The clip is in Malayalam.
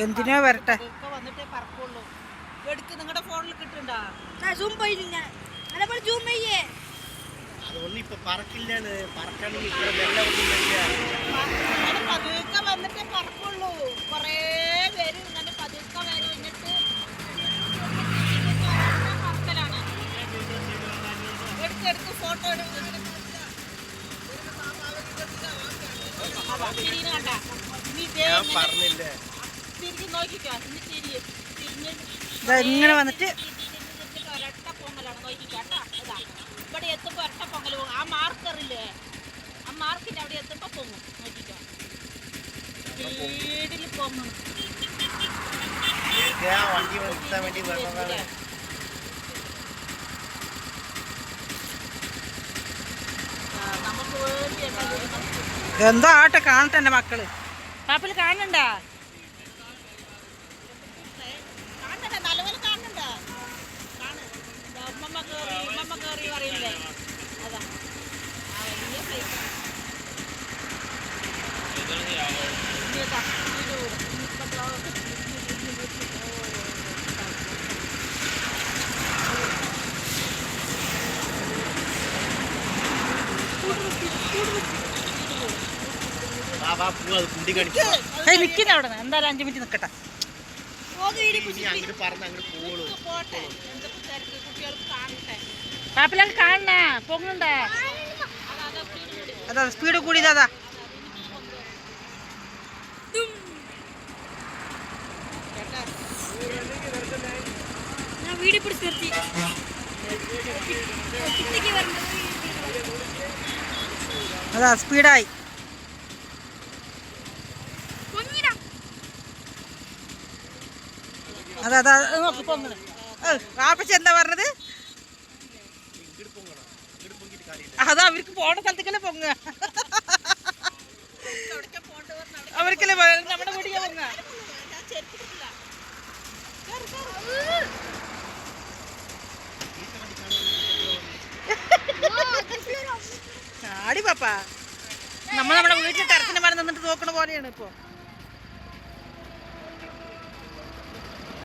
എന്തിനാ വരട്ടെ വന്നിട്ടേ പറക്കുള്ളൂ. എടുക്ക് നിങ്ങളുടെ ഫോണിൽ കിട്ടുന്നുണ്ടോ? പതുക്കെ വന്നിട്ടേ പറക്കുള്ളൂ. കൊറേ പേര് ഇങ്ങനെ പതുക്കെ വരും. എന്നിട്ട് പറക്കലാണ്. എടുക്ക് ഫോട്ടോ എടുക്ക്. ഇങ്ങനെ വന്നിട്ട് ഒരൊറ്റ പൊങ്ങലാണ്. നോക്കിക്കാട്ടാ. ഇതാ ഇവിടെ എത്തുമ്പോ ഒറ്റ പൊങ്ങൽ പോകും. ആ മാർക്കറില്ലേ, ആ മാർക്കിന്റെ അവിടെ എത്തുമ്പോ പൊങ്ങും. നോക്കിക്കോ, സ്പീഡിൽ പൊങ്ങും. നമുക്ക് വേണ്ടി എന്തോ ആട്ടെ കാണട്ടെ എൻ്റെ മക്കള്. പാപ്പിൽ കാണണ്ട, നല്ലപോലെ കാണണ്ട. ഉമ്മമ്മ കേറി പറയില്ലേ, അതാ ആ വലിയ സൈസ്. നിൽക്കുന്ന അവിടെ എന്തായാലും 5 മിനിറ്റ് നിൽക്കട്ടെ. പാപ്പിലാണ് കാണണേ, പൊങ്ങണ്ടേ. അതാ സ്പീഡ് കൂടിയതാ. അതാ സ്പീഡായി. അതാ അതാ വാപ്പച്ച എന്താ പറഞ്ഞത്? അതാ അവർക്ക് പോണ സ്ഥലത്തേക്കല്ലേ പൊങ്ങുക. അവർക്കല്ലേ നമ്മുടെ വീട്ടിൽ പൊങ്ങുക. ആടി പാപ്പാ, നമ്മുടെ വീട്ടിൽ ടെറസിന്റെ മരം നിന്നിട്ട് നോക്കണ പോലെയാണ് ഇപ്പൊ.